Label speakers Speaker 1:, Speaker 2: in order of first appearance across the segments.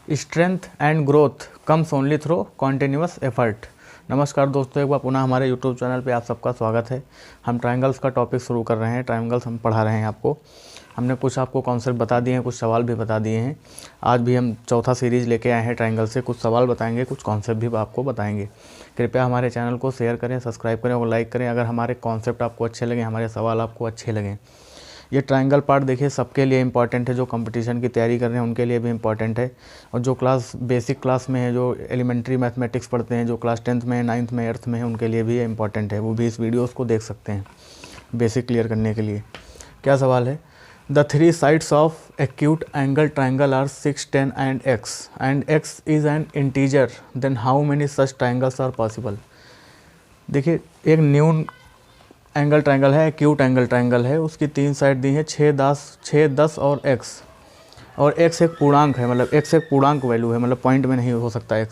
Speaker 1: Strength and growth comes only through continuous effort. नमस्कार दोस्तों, एक बार पुनः हमारे यूट्यूब चैनल पे आप सबका स्वागत है। हम ट्रायंगल्स का टॉपिक शुरू कर रहे हैं। ट्रायंगल्स हम पढ़ा रहे हैं आपको। हमने कुछ आपको कॉन्सेप्ट बता दिए हैं, कुछ सवाल भी बता दिए हैं। आज भी हम चौथा सीरीज़ लेके आए हैं ट्रायंगल से। कुछ सवाल बताएंगे, कुछ कॉन्सेप्ट भी आपको बताएंगे। कृपया हमारे चैनल को शेयर करें, सब्सक्राइब करें और लाइक करें अगर हमारे कॉन्सेप्ट आपको अच्छे लगें, हमारे सवाल आपको अच्छे लगें। ये ट्रायंगल पार्ट देखिए सबके लिए इम्पॉर्टेंट है। जो कंपटीशन की तैयारी कर रहे हैं उनके लिए भी इम्पॉर्टेंट है, और जो क्लास बेसिक क्लास में है, जो एलिमेंट्री मैथमेटिक्स पढ़ते हैं, जो क्लास 10th में, 9th में, 8th में है, उनके लिए भी इम्पॉर्टेंट है। वो भी इस वीडियोस को देख सकते हैं बेसिक क्लियर करने के लिए। क्या सवाल है? The three sides of acute angle triangle are 6, 10 and x is an integer, then how many such triangles are possible. देखिए, एक न्यू एंगल ट्रायंगल है, एक्यूट एंगल ट्रायंगल है। उसकी तीन साइड दी हैं 6, 10 और x एक पूर्णांक है, मतलब x एक पूर्णांक वैल्यू है, मतलब पॉइंट में नहीं हो सकता x।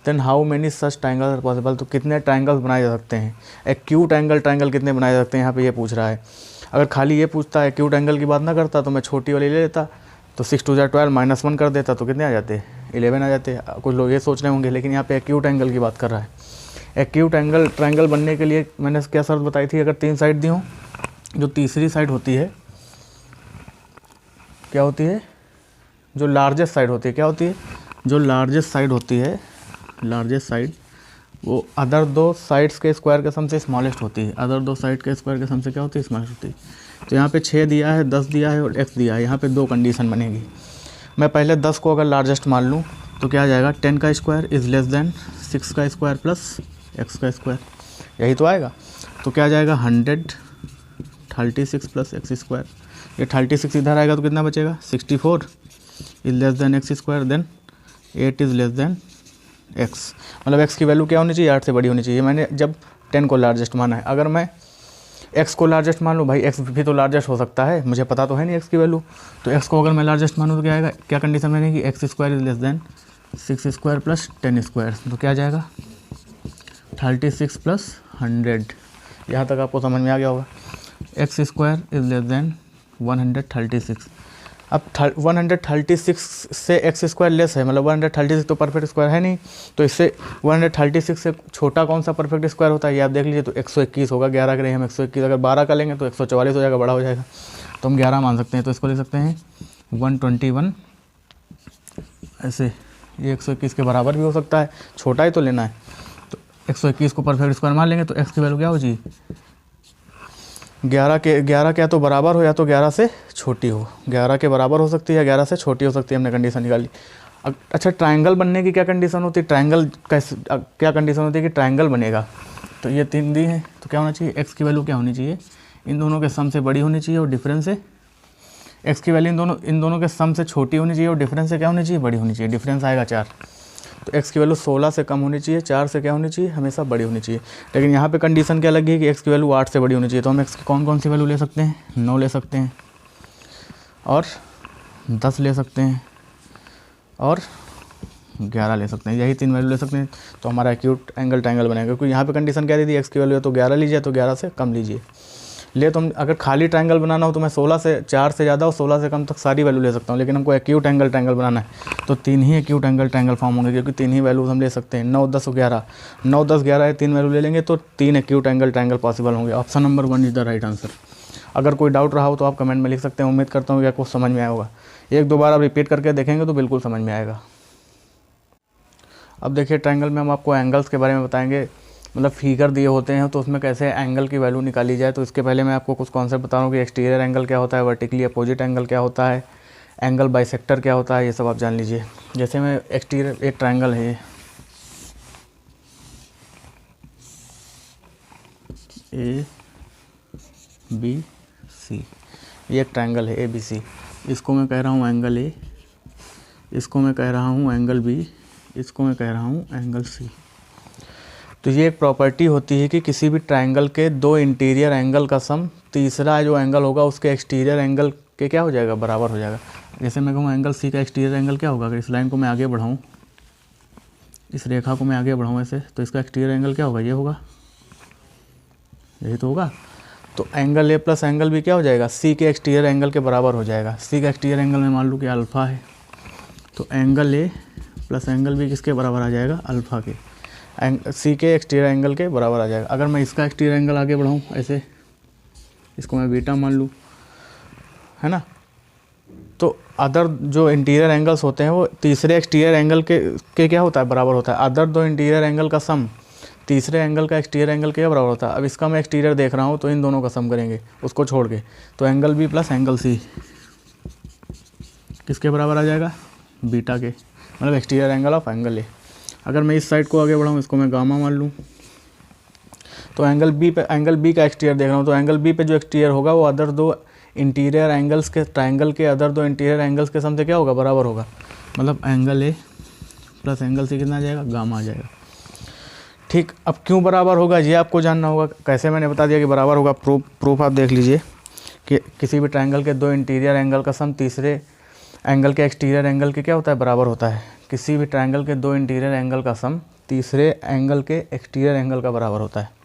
Speaker 1: Then how many such triangles are possible, तो कितने ट्रायंगल्स बनाए जा सकते हैं। एक्यूट एंगल ट्रायंगल कितने बनाए जा सकते हैं, यहाँ पे ये पूछ रहा है। अगर खाली ये पूछता है, एक्यूट एंगल की बात ना करता, तो मैं छोटी वाली ले लेता, तो 6 2 12 -1 कर देता, तो कितने आ जाते? 11 आ जाते। कुछ लोग ये सोच रहे होंगे, लेकिन यहाँ पे एक्यूट एंगल की बात कर रहा है। एक्यूट एंगल ट्रायंगल बनने के लिए मैंने क्या शर्त बताई थी? अगर तीन साइड दी हो, जो तीसरी साइड होती है क्या होती है? जो लार्जेस्ट साइड होती है, क्या होती है? जो लार्जेस्ट साइड होती है, लार्जेस्ट साइड, वो अदर दो साइड्स के स्क्वायर के सम से स्मॉलेस्ट होती है। अदर दो साइड के स्क्वायर के सम से क्या होती है? स्मॉलेस्ट होती है। तो यहाँ पे 6 दिया है, 10 दिया है और x दिया है। यहाँ पे दो कंडीशन बनेगी। मैं पहले 10 को अगर लार्जेस्ट मान लूँ तो क्या आ जाएगा? 10 का स्क्वायर इज़ लेस देन 6 का स्क्वायर प्लस x का स्क्वायर, यही तो आएगा। तो क्या आ जाएगा? 136 प्लस एक्स स्क्वायर। ये 36 इधर आएगा तो कितना बचेगा? 64 is less than x square, then 8 is less than x। मतलब x की वैल्यू क्या होनी चाहिए? 8 से बड़ी होनी चाहिए। मैंने जब 10 को लार्जेस्ट माना है, अगर मैं x को लार्जेस्ट मान लूँ, भाई x भी तो लार्जेस्ट हो सकता है, मुझे पता तो है नहीं x की वैल्यू। तो x को अगर मैं लार्जेस्ट मानूँ तो क्या आएगा? क्या कंडीशन बनेगी? X square is less than 6 square plus 10 square. तो क्या आ जाएगा? 36 प्लस 100। यहाँ तक आपको समझ में आ गया होगा। X square is less than 136। अब 136 से एक्स स्क्वायर लेस है, मतलब 136 तो परफेक्ट स्क्वायर है नहीं, तो इससे 136 से छोटा कौन सा परफेक्ट स्क्वायर होता है ये आप देख लीजिए। तो 121 होगा। 11 के लिए हम 121, अगर 12 का लेंगे तो 144 हो जाएगा, बड़ा हो जाएगा, तो हम 11 मान सकते हैं। तो इसको ले सकते हैं 121 ऐसे। ये 121 के बराबर भी हो सकता है, छोटा ही तो लेना है। तो 121 को परफेक्ट स्क्वायर मान लेंगे तो x की वैल्यू क्या हो जी? 11 के या तो बराबर हो या तो 11 से छोटी हो। 11 के बराबर हो सकती है या 11 से छोटी हो सकती है। हमने कंडीशन निकाली। अच्छा, ट्रायंगल बनने की क्या कंडीशन होती है? ट्रायंगल कैसे, क्या कंडीशन होती है कि ट्रायंगल बनेगा? तो ये तीन दी है, तो क्या होना चाहिए? x की वैल्यू क्या होनी चाहिए? इन दोनों के सम से बड़ी होनी चाहिए, और डिफरेंस से x की वैल्यू इन दोनों के सम से छोटी होनी चाहिए, और डिफरेंस से क्या होनी चाहिए? बड़ी होनी चाहिए। डिफरेंस आएगा 4। तो x की वैल्यू 16 से कम होनी चाहिए, 4 से क्या होनी चाहिए? हमेशा बड़ी होनी चाहिए। लेकिन यहाँ पे कंडीशन क्या लगी है कि x की वैल्यू 8 से बड़ी होनी चाहिए। तो हम x की कौन कौन सी वैल्यू ले सकते हैं? 9 ले सकते हैं, और 10 ले सकते हैं, और 11 ले सकते हैं। यही तीन वैल्यू ले सकते हैं। तो हमारा एक्यूट एंगल ट्रायंगल बनेगा। क्योंकि यहाँ पे कंडीशन क्या दी थी? x की वैल्यू तो 11 लीजिए, तो 11 से कम लीजिए। ले तो हम अगर खाली ट्रायंगल बनाना हो तो मैं 16 से 4 से ज़्यादा और 16 से कम तक सारी वैल्यू ले सकता हूँ। लेकिन हमको एक्यूट एंगल ट्रायंगल बनाना है तो तीन ही एक्यूट एंगल ट्रायंगल फॉर्म होंगे, क्योंकि तीन ही वैल्यूज हम ले सकते हैं। 9, 10 और 11। 9, 10, 11 है, तीन वैल्यू ले लेंगे तो 3 एक्यूट एंगल ट्रायंगल पॉसिबल होंगे। Option number 1 is the right answer. अगर कोई डाउट रहा हो तो आप कमेंट में लिख सकते हैं। उम्मीद करता हूँ कि आपको समझ में आया होगा। एक दो बार आप रिपीट करके देखेंगे तो बिल्कुल समझ में आएगा। अब देखिए, ट्रायंगल में हम आपको एंगल्स के बारे में बताएंगे, मतलब फिगर दिए होते हैं तो उसमें कैसे एंगल की वैल्यू निकाली जाए। तो इसके पहले मैं आपको कुछ कॉन्सेप्ट बता रहा हूँ कि एक्सटीरियर एंगल क्या होता है, वर्टिकली अपोजिट एंगल क्या होता है, एंगल बाइसेक्टर क्या होता है, ये सब आप जान लीजिए। जैसे मैं एक्सटीरियर, एक ट्रायंगल है ये ABC, ये एक ट्रायंगल है ABC। इसको मैं कह रहा हूँ एंगल A, इसको मैं कह रहा हूँ एंगल B, इसको मैं कह रहा हूँ एंगल C। तो ये एक प्रॉपर्टी होती है कि किसी भी ट्रायंगल के दो इंटीरियर एंगल का सम तीसरा जो एंगल होगा उसके एक्सटीरियर एंगल के क्या हो जाएगा? बराबर हो जाएगा। जैसे मैं कहूँ एंगल C का एक्सटीरियर एंगल क्या होगा? अगर इस लाइन को मैं आगे बढ़ाऊँ, इस रेखा को मैं आगे बढ़ाऊँ ऐसे, तो इसका एक्सटीरियर एंगल क्या होगा? ये होगा, यही तो होगा। तो angle A plus angle B क्या हो जाएगा? C के एक्सटीरियर एंगल के बराबर हो जाएगा। C का एक्सटीरियर एंगल में मान लूँ कि अल्फ़ा है, तो angle A plus angle B किसके बराबर आ जाएगा, अल्फ़ा के, सी के एक्सटीरियर एंगल के बराबर आ जाएगा। अगर मैं इसका एक्सटीरियर एंगल आगे बढ़ाऊँ ऐसे, इसको मैं बीटा मान लूँ, है ना, तो अदर जो इंटीरियर एंगल्स होते हैं वो तीसरे एक्सटीरियर एंगल के क्या होता है, बराबर होता है। अदर दो इंटीरियर एंगल का सम तीसरे एंगल का एक्सटीरियर एंगल के बराबर होता है। अब इसका मैं एक्सटीरियर देख रहा हूँ तो इन दोनों का सम करेंगे उसको छोड़ के, तो angle B plus angle C किसके बराबर आ जाएगा, बीटा के, मतलब exterior angle of angle A. अगर मैं इस साइड को आगे बढ़ाऊँ, इसको मैं गामा मान लूँ, तो एंगल बी का एक्सटीरियर देख रहा हूँ, तो एंगल बी पे जो एक्सटीरियर होगा वो अदर दो इंटीरियर एंगल्स के, ट्राइंगल के अदर दो इंटीरियर एंगल्स के सम से क्या होगा, बराबर होगा। मतलब angle A plus angle C कितना आ जाएगा, गामा आ जाएगा। ठीक, अब क्यों बराबर होगा ये आपको जानना होगा। कैसे, मैंने बता दिया कि बराबर होगा। प्रूफ आप देख लीजिए कि किसी भी ट्राइंगल के दो इंटीरियर एंगल का सम तीसरे एंगल के एक्सटीरियर एंगल के क्या होता है, बराबर होता है। किसी भी ट्राइंगल के दो इंटीरियर एंगल का सम तीसरे एंगल के एक्सटीरियर एंगल का बराबर होता है।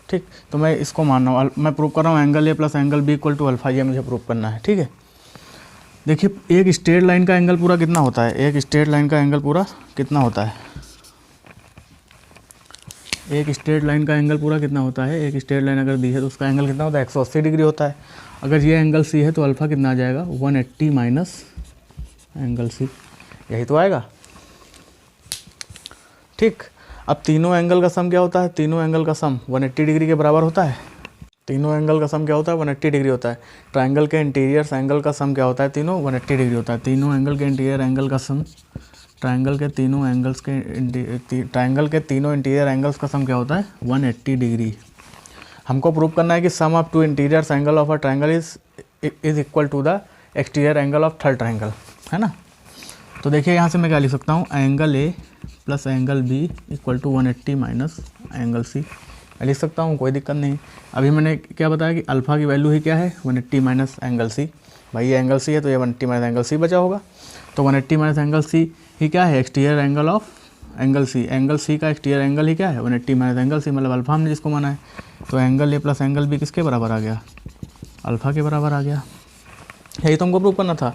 Speaker 1: ठीक, तो मैं इसको मान रहा हूँ, मैं प्रूव कर रहा हूँ angle A plus angle B equal to alpha, ये मुझे प्रूव करना है। ठीक है, देखिए एक स्ट्रेट लाइन का एंगल पूरा कितना होता है, एक स्ट्रेट लाइन का एंगल पूरा कितना होता है, एक स्ट्रेट लाइन का एंगल पूरा कितना होता है। एक स्ट्रेट लाइन अगर दी है तो उसका एंगल कितना होता है, 180 डिग्री होता है। अगर ये एंगल सी है तो अल्फ़ा कितना आ जाएगा, 180 माइनस एंगल सी, यही तो आएगा। ठीक, अब तीनों एंगल का सम क्या होता है, तीनों एंगल का सम 180 डिग्री के बराबर होता है। तीनों एंगल का सम क्या होता है, 180 डिग्री होता है। ट्राइंगल के इंटीरियर एंगल का सम क्या होता है, तीनों 180 डिग्री होता है। तीनों एंगल के इंटीरियर एंगल का सम, ट्राइंगल के तीनों इंटीरियर एंगल्स का सम क्या होता है, 180 डिग्री। हमको प्रूव करना है कि sum of two interior angle of a triangle is equal to the exterior angle of third triangle, है ना। तो देखिए यहाँ से मैं क्या लिख सकता हूँ, angle A plus angle B equal to 180 minus angle C, मैं लिख सकता हूँ, कोई दिक्कत नहीं। अभी मैंने क्या बताया कि अल्फ़ा की वैल्यू ही क्या है, 180 माइनस एंगल सी। भाई ये एंगल सी है तो ये 180 माइनस एंगल सी बचा होगा। तो 180 माइनस एंगल सी ही क्या है, exterior angle of angle C. Angle C का एक्सटीरियर एंगल ही क्या है, 180 माइनस एंगल सी, मतलब अल्फ़ा हमने जिसको माना है। तो angle A plus angle B किसके बराबर आ गया, अल्फ़ा के बराबर आ गया। यही तो हमको प्रूव करना था।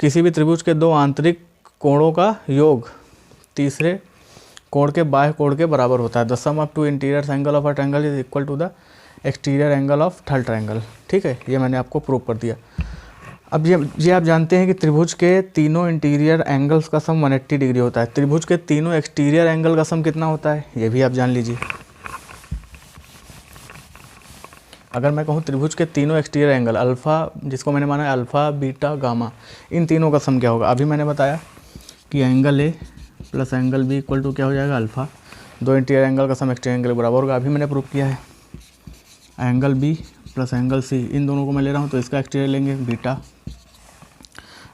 Speaker 1: किसी भी त्रिभुज के दो आंतरिक कोणों का योग तीसरे कोण के बाह्य कोण के बराबर होता है। The sum of two interior angle of a triangle is equal to the exterior angle of third triangle. ठीक है, ये मैंने आपको प्रूव कर दिया। अब ये आप जानते हैं कि त्रिभुज के तीनों इंटीरियर एंगल्स का सम 180 डिग्री होता है। त्रिभुज के तीनों एक्सटीरियर एंगल का सम कितना होता है, ये भी आप जान लीजिए। अगर मैं कहूँ त्रिभुज के तीनों एक्सटीरियर एंगल अल्फ़ा, जिसको मैंने माना है अल्फ़ा बीटा गामा, इन तीनों का सम क्या होगा। अभी मैंने बताया कि angle A plus angle B equal to क्या हो जाएगा, अल्फ़ा। दो इंटीरियर एंगल का सम एक्सटीरियर एंगल बराबर होगा, अभी मैंने प्रूव किया है। Angle B plus angle C, इन दोनों को मैं ले रहा हूँ तो इसका एक्सटीरियर लेंगे beta.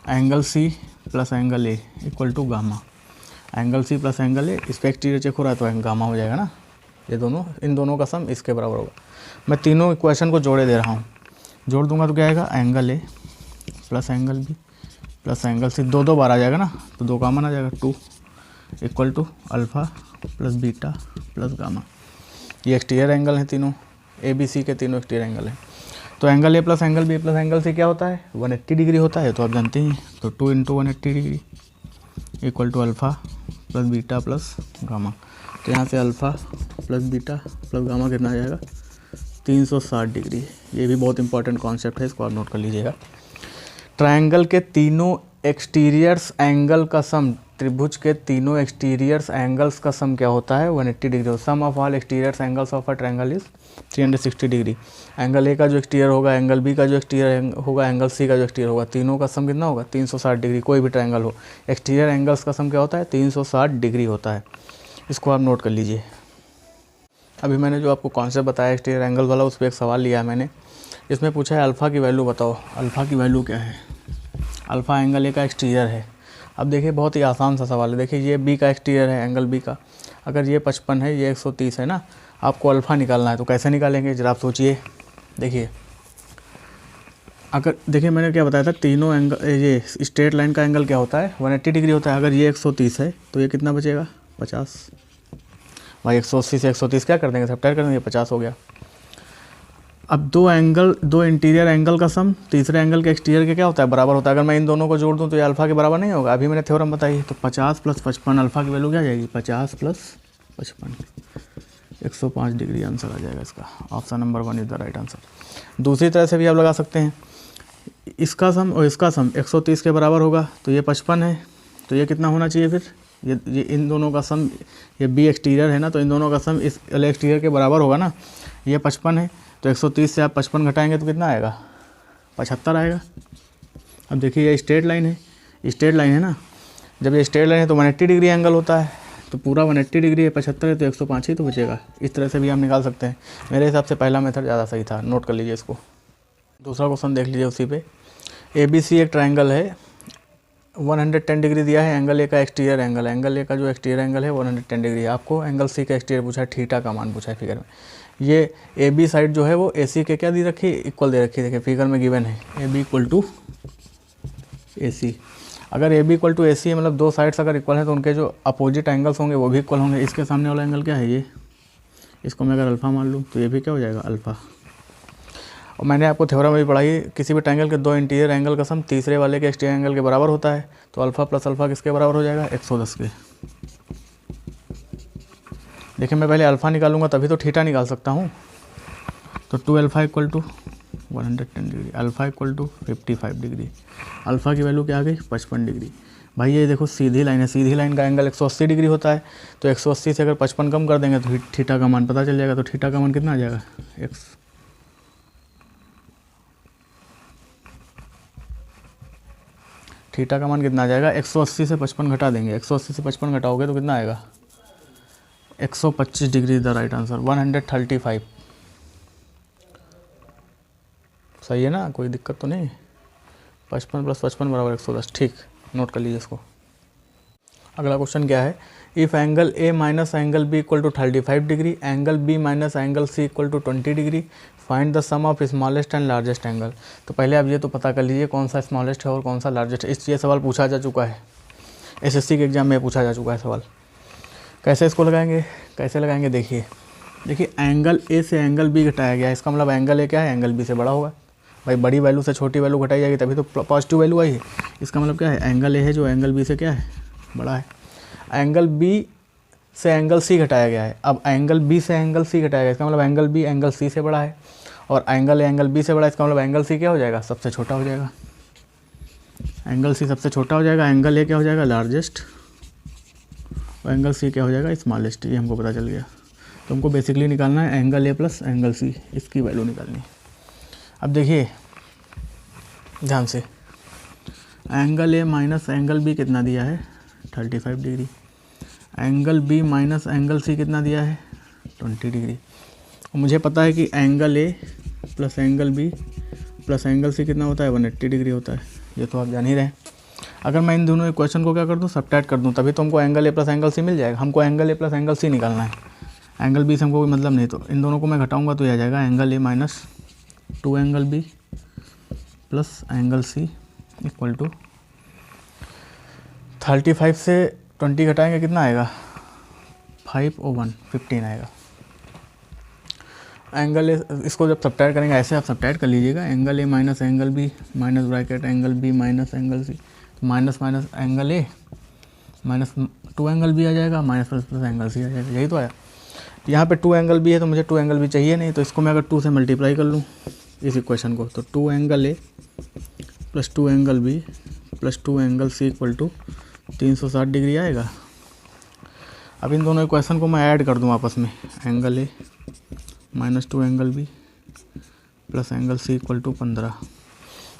Speaker 1: Angle C plus angle A equal to gamma. Angle C plus angle A, इस पर एक्सटीरियर चेक हो रहा है तो गामा हो जाएगा ना। ये दोनों, इन दोनों का सम इसके बराबर होगा। मैं तीनों इक्वेशन को जोड़े दे रहा हूँ, जोड़ दूंगा तो क्या आएगा, angle A plus angle B plus angle C, दो बार आ जाएगा ना, तो 2 कॉमन आ जाएगा, 2 equal to alpha plus beta plus gamma. ये एक्सटीरियर एंगल हैं तीनों, ए बी सी के तीनों एक्सटीरियर एंगल हैं। तो angle A plus angle B plus angle C क्या होता है, 180 डिग्री होता है, तो आप जानते हैं। तो 2 × 180 degree equal to alpha plus beta plus gamma. तो यहाँ से alpha plus beta plus gamma कितना आ जाएगा, 360 डिग्री। ये भी बहुत इंपॉर्टेंट कॉन्सेप्ट है, इसको आप नोट कर लीजिएगा। ट्रायंगल के तीनों एक्सटीरियर्स एंगल का सम, त्रिभुज के तीनों एक्सटीरियर्स एंगल्स का सम क्या होता है, 180 degree. Sum of all exteriors angles of a triangle is 360 degree. Angle A का जो एक्सटीरियर होगा, एंगल बी का जो एक्सटीरियर होगा, एंगल सी का जो एक्सटीरियर होगा, तीनों का सम कितना होगा, 360 डिग्री। कोई भी ट्रायंगल हो, एक्सटीरियर एंगल्स का सम क्या होता है, 360 डिग्री होता है। इसको आप नोट कर लीजिए। अभी मैंने जो आपको कॉन्सेप्ट बताया एक्सटीरियर एंगल वाला, उस पर एक सवाल लिया है मैंने, इसमें पूछा है अल्फ़ा की वैल्यू बताओ। अल्फ़ा की वैल्यू क्या है, अल्फ़ा एंगल ए का एक्सटीरियर है। अब देखिए बहुत ही आसान सा सवाल है। देखिए ये बी का एक्सटीरियर है, एंगल बी का। अगर ये 55 है, ये 130 है ना, आपको अल्फ़ा निकालना है, तो कैसे निकालेंगे जरा आप सोचिए। देखिए अगर देखिए मैंने क्या बताया था, तीनों एंगल, ये स्ट्रेट लाइन का एंगल क्या होता है, 180 डिग्री होता है। अगर ये 130 है तो ये कितना बचेगा, 50। भाई 180 से 130 क्या कर देंगे, सब्ट्रैक्ट कर देंगे, 50 हो गया। अब दो इंटीरियर एंगल का सम तीसरे एंगल के एक्सटीरियर के क्या होता है, बराबर होता है। अगर मैं इन दोनों को जोड़ दूं तो ये अल्फ़ा के बराबर नहीं होगा, अभी मैंने थ्योरम बताई। तो 50 + 55 अल्फ़ा की वैल्यू क्या आ जाएगी, 50 + 55 105 डिग्री आंसर आ जाएगा इसका। Option number 1 is the right answer. दूसरी तरह से भी आप लगा सकते हैं, इसका सम और इसका सम 130 के बराबर होगा, तो ये 55 है, तो ये कितना होना चाहिए फिर, ये इन दोनों का सम, ये बी एक्सटीरियर है ना, तो इन दोनों का सम इस एल एक्सटीरियर के बराबर होगा ना। ये 55 है, तो 130 से आप 55 घटाएंगे तो कितना आएगा, 75 आएगा। अब देखिए ये स्ट्रेट लाइन है, स्ट्रेट लाइन है ना, जब ये स्ट्रेट लाइन है तो 180 डिग्री एंगल होता है, तो पूरा 180 डिग्री है, 75 है तो 105 ही तो बचेगा। इस तरह से भी आप निकाल सकते हैं। मेरे हिसाब से पहला मेथड ज़्यादा सही था, नोट कर लीजिए इसको। दूसरा क्वेश्चन देख लीजिए उसी पे। ABC एक ट्रायंगल है, 110 डिग्री दिया है, एंगल ए का एक्सटीरियर एंगल, एंगल ए का जो एक्सटीरियर एंगल है 110 डिग्री है। आपको एंगल सी का एक्सटीरियर पूछा है, थीटा का मान पूछा है फिगर में। ये AB साइड जो है वो AC के क्या दी रखी, इक्वल दे रखी है, देखिए फिगर में गिवन है AB = AC। अगर AB = AC है, मतलब दो साइड्स अगर इक्वल है तो उनके जो अपोजिट एंगल्स होंगे वो भी इक्वल होंगे। इसके सामने वाला एंगल क्या है, ये, इसको मैं अगर अल्फ़ा मान लूँ तो ये भी क्या हो जाएगा, अल्फ़ा। और मैंने आपको थ्योरम में भी पढ़ाई, किसी भी ट्रायंगल के दो इंटीरियर एंगल का सम तीसरे वाले के एक्सटीरियर एंगल के बराबर होता है। तो अल्फ़ा + अल्फ़ा किसके बराबर हो जाएगा, 110 के। देखिए मैं पहले अल्फ़ा निकालूंगा तभी तो थीटा निकाल सकता हूँ। तो 2α = 110 डिग्री, अल्फ़ा = 55 डिग्री, अल्फ़ा की वैल्यू क्या आ गई, 55 डिग्री। भाई ये देखो सीधी लाइन है, सीधी लाइन का एंगल 180 डिग्री होता है, तो 180 से अगर 55 कम कर देंगे तो थीटा का मान पता चल जाएगा। तो थीटा का मान कितना आ जाएगा, थीटा का मान कितना आ जाएगा, 180 से 55 घटा देंगे, 180 से 55 घटाओगे तो कितना आएगा, 125 डिग्री द राइट आंसर, 135। सही है ना, कोई दिक्कत तो नहीं। 55 + 55 = 110, ठीक, नोट कर लीजिए इसको। अगला क्वेश्चन क्या है, if angle A - angle B = 35 degree, angle B - angle C = 20 degree, find the sum of smallest and largest angle. तो पहले आप ये तो पता कर लीजिए कौन सा स्मॉलेस्ट है और कौन सा लार्जेस्ट है। ये सवाल पूछा जा चुका है, SSC के एग्जाम में पूछा जा चुका है सवाल। कैसे इसको लगाएंगे, कैसे लगाएंगे, देखिए एंगल A से एंगल B घटाया गया है, इसका मतलब एंगल A क्या है, एंगल B से बड़ा होगा। भाई बड़ी वैल्यू से छोटी वैल्यू घटाई जाएगी तभी तो पॉजिटिव वैल्यू आई है। इसका मतलब क्या है, एंगल A है जो एंगल B से क्या है, बड़ा है। एंगल B से एंगल C घटाया गया है, अब एंगल B से एंगल C घटाया गया, इसका मतलब एंगल B एंगल C से बड़ा है, और एंगल A एंगल B से बड़ा है, इसका मतलब एंगल C क्या हो जाएगा, सबसे छोटा हो जाएगा। एंगल C सबसे छोटा हो जाएगा, एंगल A क्या हो जाएगा, लार्जेस्ट, और एंगल C क्या हो जाएगा, स्मॉलेस्ट। ये हमको पता चल गया। तो हमको बेसिकली निकालना है एंगल A + एंगल C, इसकी वैल्यू निकालनी है। अब देखिए ध्यान से, एंगल A - एंगल B कितना दिया है, 35 degree, angle B - angle C कितना दिया है, 20 डिग्री। और मुझे पता है कि angle A + angle B + angle C कितना होता है, 180 डिग्री होता है। ये तो आप जान ही रहे हैं। अगर मैं इन दोनों इक्वेशन को क्या कर दूँ, सब्ट्रैक्ट कर दूँ, तभी तो हमको एंगल A + एंगल C मिल जाएगा। हमको एंगल A + एंगल C निकालना है, एंगल B से हमको कोई मतलब नहीं। तो इन दोनों को मैं घटाऊँगा तो यह आ जाएगा angle A - 2 angle B + angle C = 35 से 20 घटाएंगे कितना आएगा, 5 और 1 15 आएगा। एंगल A, इसको जब सब्ट्रैक्ट करेंगे ऐसे आप सब्ट्रैक्ट कर लीजिएगा, angle A - angle B minus bracket angle B - angle C, तो minus angle A -2 angle B आ जाएगा, माइनस प्लस एंगल C आ जाएगा। यही तो आया। यहाँ पे 2 एंगल B है तो मुझे 2 एंगल B चाहिए नहीं, तो इसको मैं अगर 2 से मल्टीप्लाई कर लूँ इस इक्वेशन को, तो 2 angle A + 2 angle B + 2 angle C = 360 degree आएगा। अब इन दोनों इक्वेशन को मैं ऐड कर दूं आपस में, angle A - 2 angle B + angle C = 15,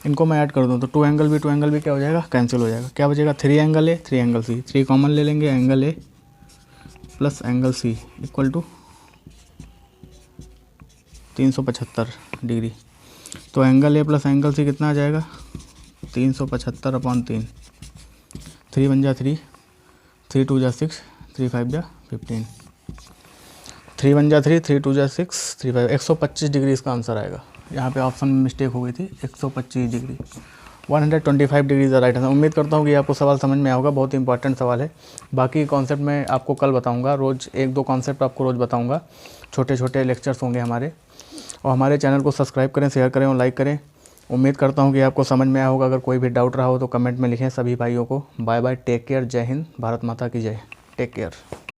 Speaker 1: इनको मैं ऐड कर दूं तो 2 एंगल B क्या हो जाएगा, कैंसिल हो जाएगा। क्या बचेगा, 3 angle A 3 angle C, 3 common ले लेंगे, angle A + angle C = 375 degree. तो एंगल A + एंगल C कितना आ जाएगा, 375/3, 3 × 1 = 3, 3 × 2 = 6, 3 × 5 = 15, 3 × 1 = 3, 3 × 2 = 6, 3 × 5 125 डिग्री इसका आंसर आएगा। यहाँ पे ऑप्शन में मिस्टेक हो गई थी, 125 degree, 125 degree the right answer. उम्मीद करता हूँ कि आपको सवाल समझ में आया होगा, बहुत इंपॉर्टेंट सवाल है। बाकी कॉन्सेप्ट मैं आपको कल बताऊँगा, रोज़ 1-2 कॉन्सेप्ट आपको रोज़ बताऊँगा, छोटे छोटे लेक्चर्स होंगे हमारे। और हमारे चैनल को सब्सक्राइब करें, शेयर करें और लाइक करें। उम्मीद करता हूँ कि आपको समझ में आया होगा। अगर कोई भी डाउट रहा हो तो कमेंट में लिखें। सभी भाइयों को बाय बाय, टेक केयर, जय हिंद, भारत माता की जय। Take care.